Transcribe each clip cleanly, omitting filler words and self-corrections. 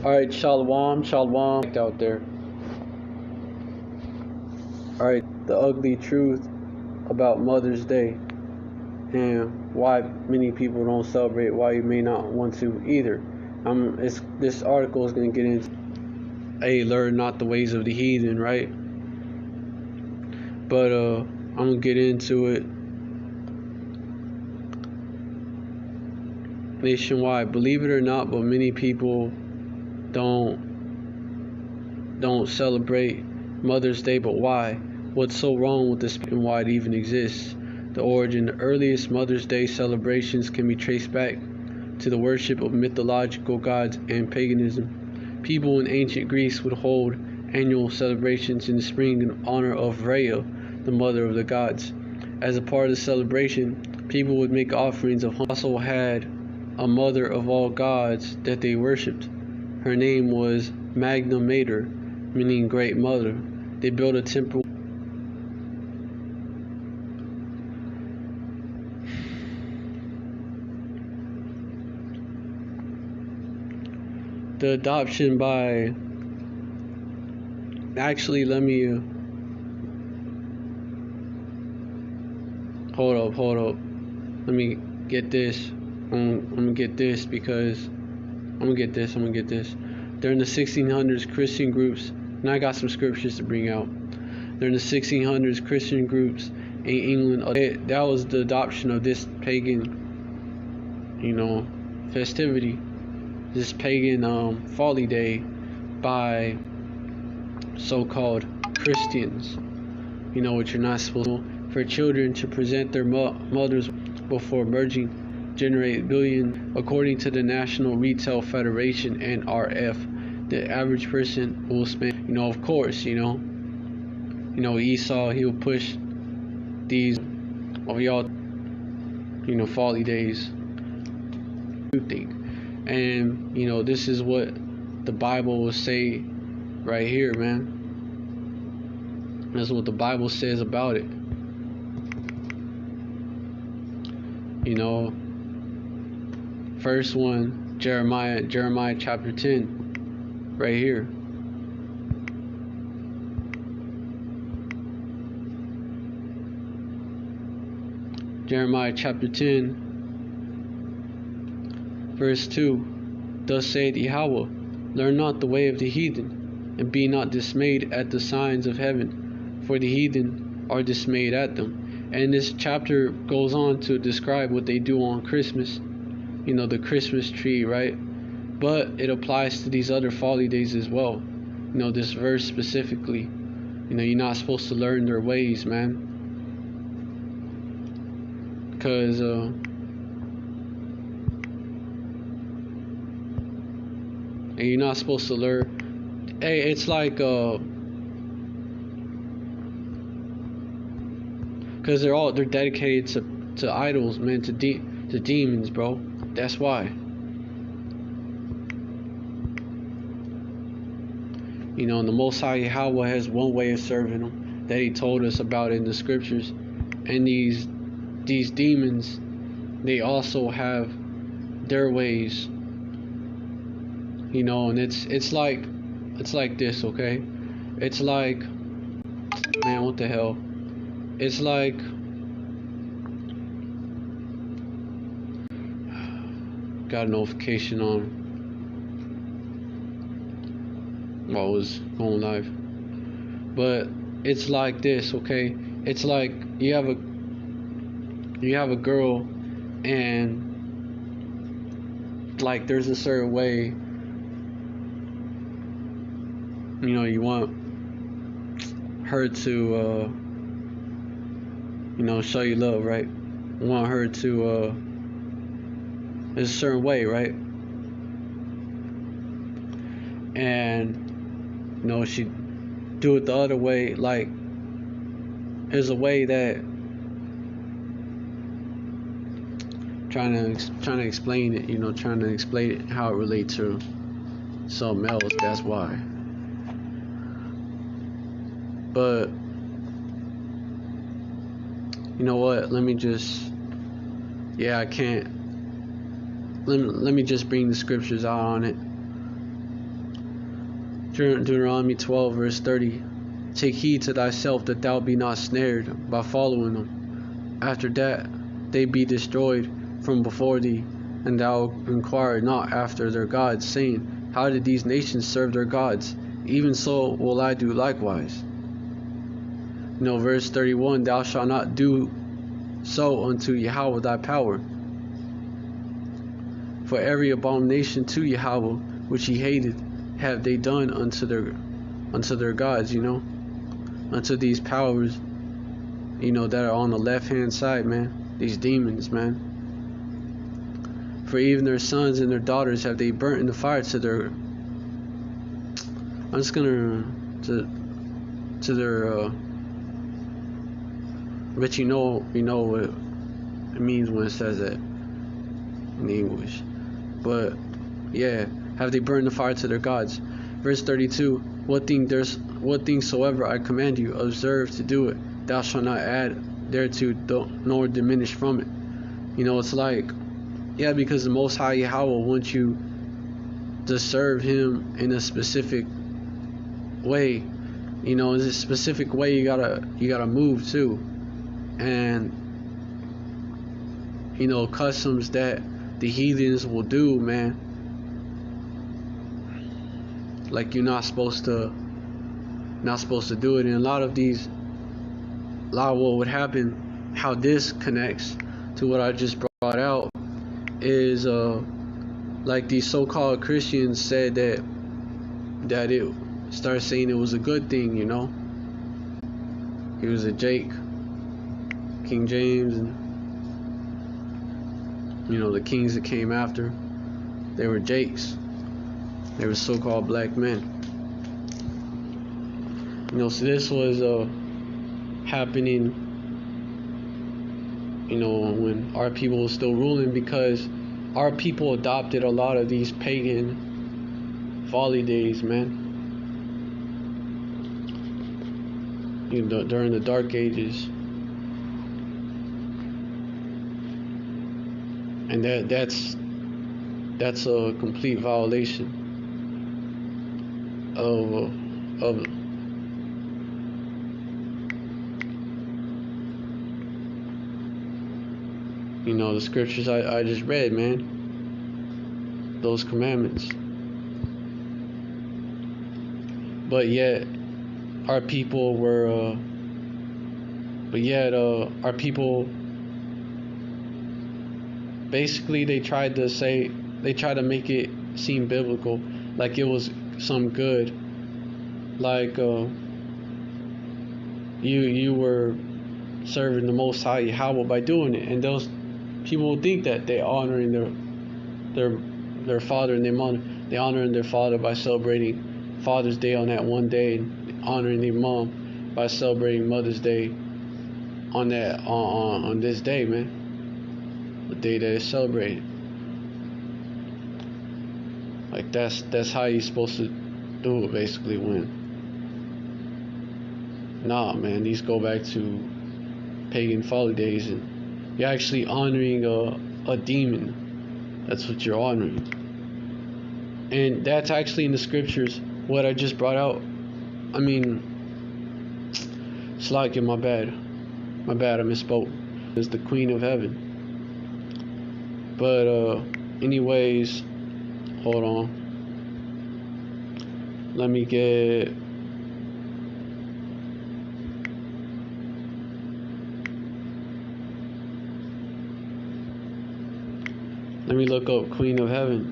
Alright, shalom, shalom out there. Alright, the ugly truth about Mother's Day and why many people don't celebrate, why you may not want to either. This article is going to get into, learn not the ways of the heathen, right? But I'm going to get into it nationwide. Believe it or not, but many people don't celebrate Mother's Day. But why? What's so wrong with this and why it even exists? The origin. The earliest Mother's Day celebrations can be traced back to the worship of mythological gods and paganism. People in ancient Greece would hold annual celebrations in the spring in honor of Rhea, the mother of the gods. As a part of the celebration, people would make offerings of also had a mother of all gods that they worshipped. Her name was Magna Mater, meaning great mother. They built a temple. The adoption by let me hold up. Let me get this. I'm gonna get this because I'm gonna get this. During the 1600s, Christian groups, and I got some scriptures to bring out. During the 1600s, Christian groups in England, that was the adoption of this pagan, festivity, this pagan folly day by so-called Christians. What you're not supposed to, for children to present their mothers before merging, generate billion. According to the National Retail Federation (NRF), the average person will spend, of course, Esau, he'll push these of y'all, folly days. And this is what the Bible will say right here, man. That's what the Bible says about it. First one, Jeremiah chapter 10, right here. Jeremiah chapter 10, verse 2. Thus saith Yahweh, learn not the way of the heathen, and be not dismayed at the signs of heaven, for the heathen are dismayed at them. And this chapter goes on to describe what they do on Christmas, the Christmas tree, right? But it applies to these other folly days as well. This verse specifically, you're not supposed to learn their ways, man. Because, and you're not supposed to learn. Hey, it's like, because they're dedicated to idols, man, to demons, bro. That's why. And the Most High Yahweh has one way of serving them that He told us about in the scriptures, and these demons, they also have their ways. And it's like this, okay? It's like, man, what the hell? It's like, got a notification on while I was going live. But it's like this, okay? It's like you have a girl, and like there's a certain way, you want her to show you love, right? You want her to there's a certain way, right? And she do it the other way. Like there's a way that trying to explain it, trying to explain it how it relates to something else. That's why. But you know what? Let me just, I can't. Let me just bring the scriptures out on it. Deuteronomy 12 verse 30. Take heed to thyself that thou be not snared by following them. After that they be destroyed from before thee, and thou inquire not after their gods, saying, how did these nations serve their gods? Even so will I do likewise. Verse 31, thou shalt not do so unto Yahweh thy power. For every abomination to Yahweh which he hated have they done unto their gods, unto these powers, that are on the left hand side, man. These demons, man. For even their sons and their daughters have they burnt in the fire to their but you know what it means when it says that in English. But yeah, have they burned the fire to their gods. Verse 32, what things soever I command you, observe to do it. Thou shalt not add thereto nor diminish from it. It's like, yeah, because the Most High Yahweh wants you to serve him in a specific way. In a specific way you gotta move too. And customs that the heathens will do, man. Like you're not supposed to do it. And a lot of what would happen, how this connects to what I just brought out, is like these so-called Christians said that it started saying it was a good thing, He was a Jake, King James, and the kings that came after, they were Jakes. They were so-called black men. So this was happening, when our people was still ruling, because our people adopted a lot of these pagan folly days, man. During the Dark Ages. And that's a complete violation of the scriptures I just read, man. Those commandments. But yet our people were our people, basically they tried to make it seem biblical, like it was some good, like you were serving the Most High Yahweh by doing it. And those people will think that they honoring their father and their mother. They honoring their father by celebrating Father's Day on that one day, and honoring their mom by celebrating Mother's Day on that on this day, man. The day that is celebrated. Like that's how you're supposed to do it, basically. When man, these go back to pagan folly days, and you're actually honoring a demon. That's what you're honoring. And that's actually in the scriptures, what I just brought out. I mean, it's like, my bad, I misspoke. It's the Queen of Heaven. But anyways, hold on. Let me look up Queen of Heaven.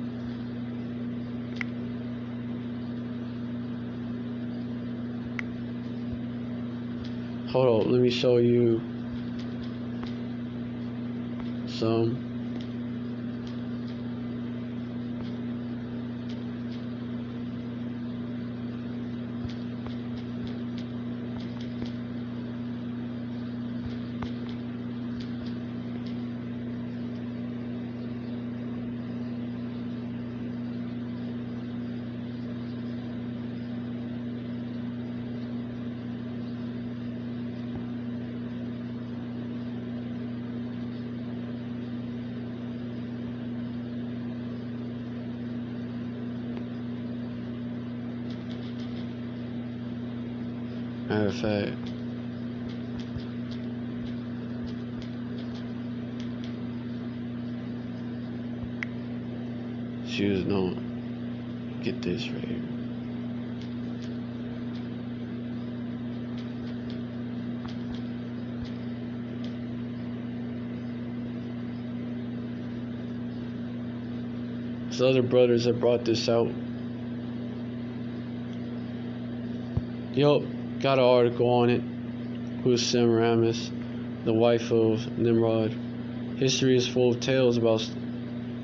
Hold on, let me show you some. Matter of fact, she was known. Get this right here. His other brothers have brought this out. Yup, got an article on it. Who's Semiramis, the wife of Nimrod? History is full of tales about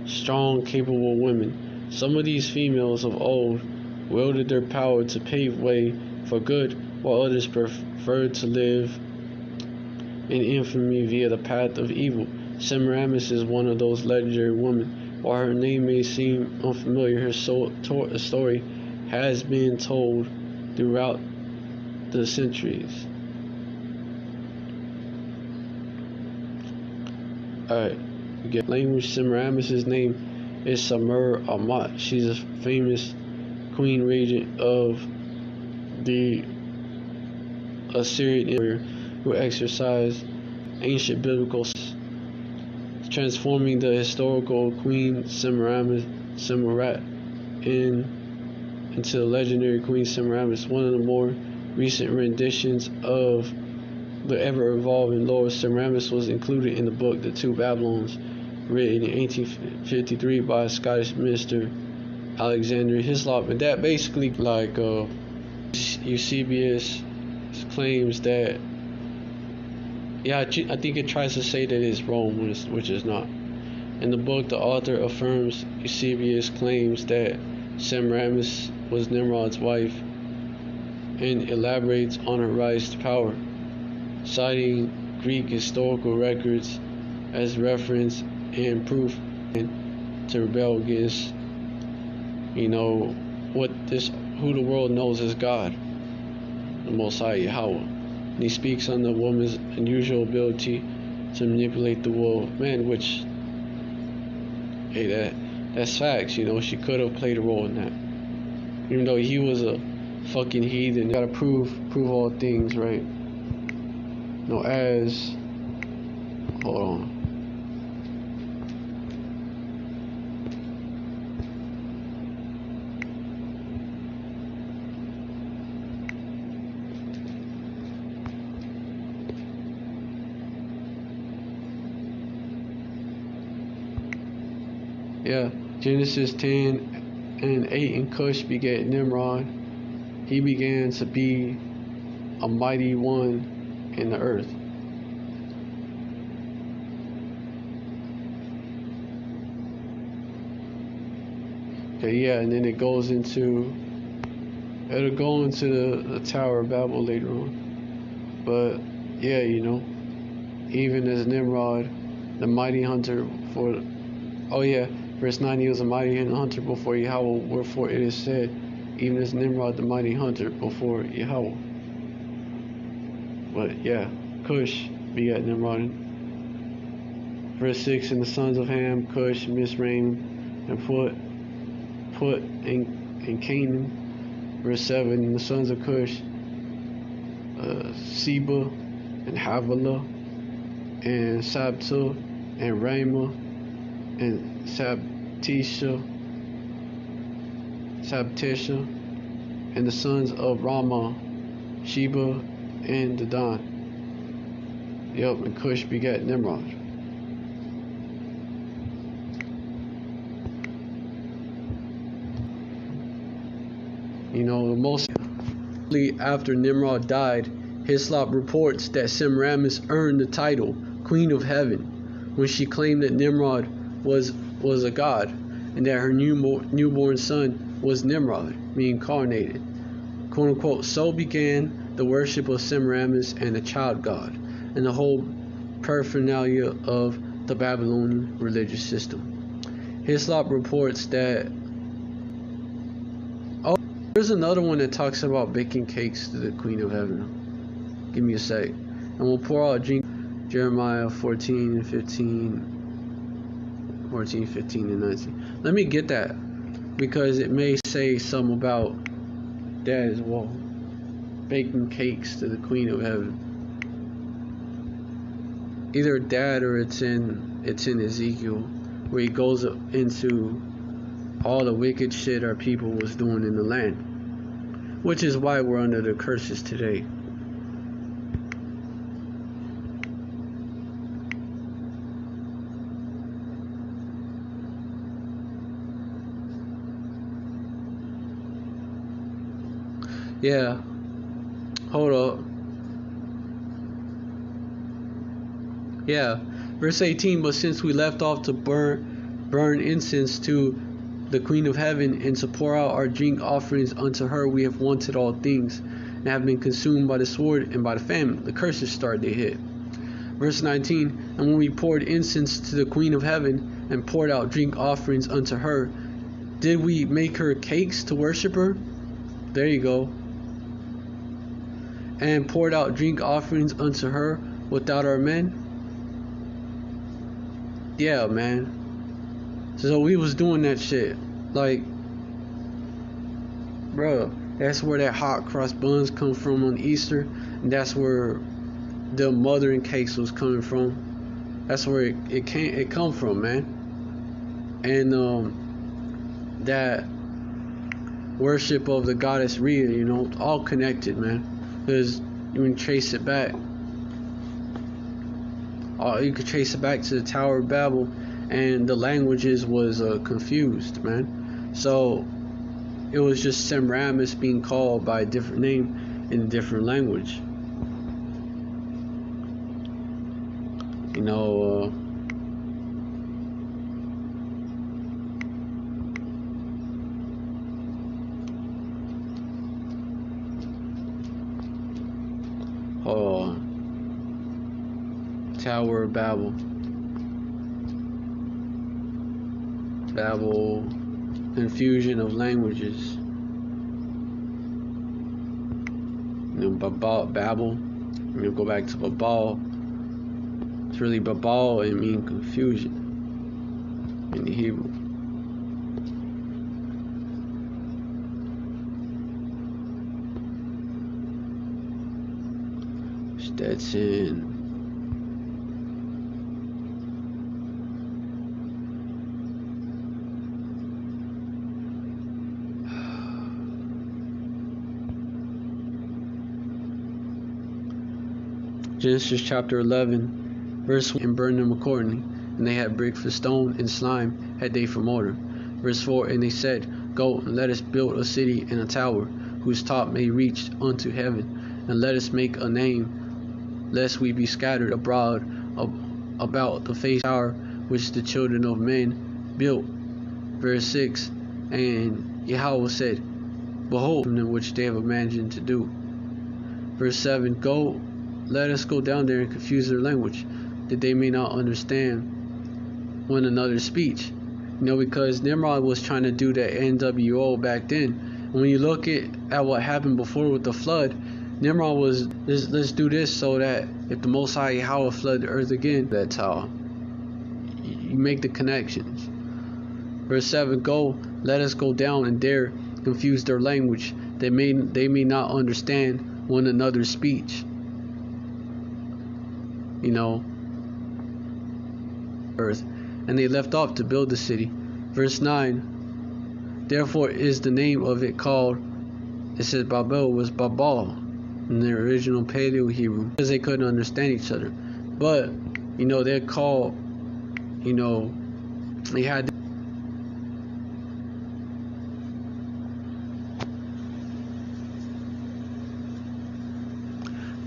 strong, capable women. Some of these females of old wielded their power to pave way for good, while others preferred to live in infamy via the path of evil. Semiramis is one of those legendary women. While her name may seem unfamiliar, her story has been told throughout the centuries. Alright, we get language. Semiramis' name is Samur Amat. She's a famous queen regent of the Assyrian Empire who exercised ancient biblical transforming the historical Queen Semirat into the legendary Queen Semiramis. One of the more recent renditions of the ever-evolving lore, Semiramis was included in the book The Two Babylons, written in 1853 by Scottish minister Alexander Hislop. And that basically, like, Eusebius claims that, yeah, I think it tries to say that it's Rome, which is not. In the book, the author affirms Eusebius claims that Semiramis was Nimrod's wife and elaborates on her rise to power, citing Greek historical records as reference and proof to rebel against, who the world knows as God, the Most High Yahweh. And he speaks on the woman's unusual ability to manipulate the will of men, which, hey, that's facts. She could have played a role in that, even though he was a fucking heathen. You gotta prove all things, right? Hold on. Yeah, Genesis 10:8, and Cush begat Nimrod. He began to be a mighty one in the earth. Okay, yeah, and then it'll go into the Tower of Babel later on. But yeah, even as Nimrod, the mighty hunter verse 9, he was a mighty hunter before Yahweh, wherefore it is said, even as Nimrod, the mighty hunter before Yahweh. But yeah, Cush begat Nimrod. Verse 6, and the sons of Ham, Cush, Mizraim, and Put in Canaan. Verse 7, and the sons of Cush, Seba, and Havilah, and Sabta, and Ramah, and Sabtisha, and the sons of Ramah, Sheba, and Dedan. Yep, and Cush begat Nimrod. Mostly after Nimrod died, Hislop reports that Semiramis earned the title Queen of Heaven when she claimed that Nimrod was a god, and that her newborn son was Nimrod, reincarnated. Quote unquote, so began the worship of Semiramis and the child god, and the whole paraphernalia of the Babylonian religious system. Hislop reports that. Oh, there's another one that talks about baking cakes to the Queen of Heaven. Give me a sec. And we'll pour out a drink. Jeremiah 14, 15, and 19. Let me get that, because it may say something about that as well. baking cakes to the Queen of Heaven. Either that or it's in Ezekiel, where he goes into all the wicked shit our people was doing in the land, which is why we're under the curses today. Yeah, hold up. Yeah, verse 18, but since we left off to burn incense to the Queen of Heaven, and to pour out our drink offerings unto her, we have wanted all things, and have been consumed by the sword and by the famine. The curses started to hit. Verse 19, and when we poured incense to the Queen of Heaven, and poured out drink offerings unto her, did we make her cakes to worship her? There you go. And poured out drink offerings unto her without our men? Yeah, man. So we was doing that shit. Like, bro, that's where that hot cross buns come from on Easter. And that's where the mothering cakes was coming from. That's where it come from, man. And that worship of the goddess Rhea, you know, all connected, man. Because you can trace it back. You could trace it back to the Tower of Babel, and the languages was confused, man. So it was just Semiramis being called by a different name in a different language. You know, Tower of Babel. Babel, confusion of languages. You know, Babel. You go back to Babal. It's really Babal, it means confusion in the Hebrew. Stetson. Genesis chapter 11, verse 1, and burned them accordingly. And they had brick for stone, and slime had they for mortar. Verse 4, and they said, go, and let us build a city and a tower, whose top may reach unto heaven, and let us make a name, lest we be scattered abroad about the face of the tower which the children of men built. Verse 6, and Yahweh said, behold, them which they have imagined to do. Verse 7, go, let us go down there and confuse their language, that they may not understand one another's speech. You know, because Nimrod was trying to do that NWO back then. And when you look at what happened before with the flood, Nimrod was, let's do this so that if the Most High Yahweh flood the earth again, that's how you make the connections. Verse 7, go, let us go down and there confuse their language, they may not understand one another's speech. You know, earth, and they left off to build the city. Verse 9, therefore is the name of it called, it says Babel was Babal in the original Paleo Hebrew, because they couldn't understand each other. But you know, they're called, you know, they had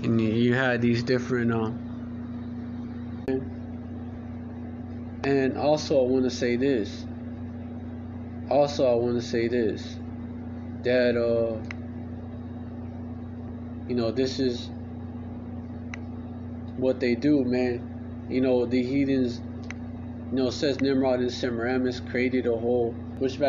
and you had these different and also I want to say this. That you know, this is what they do, man. You know, the heathens, you know, says Nimrod and Semiramis created a whole, which back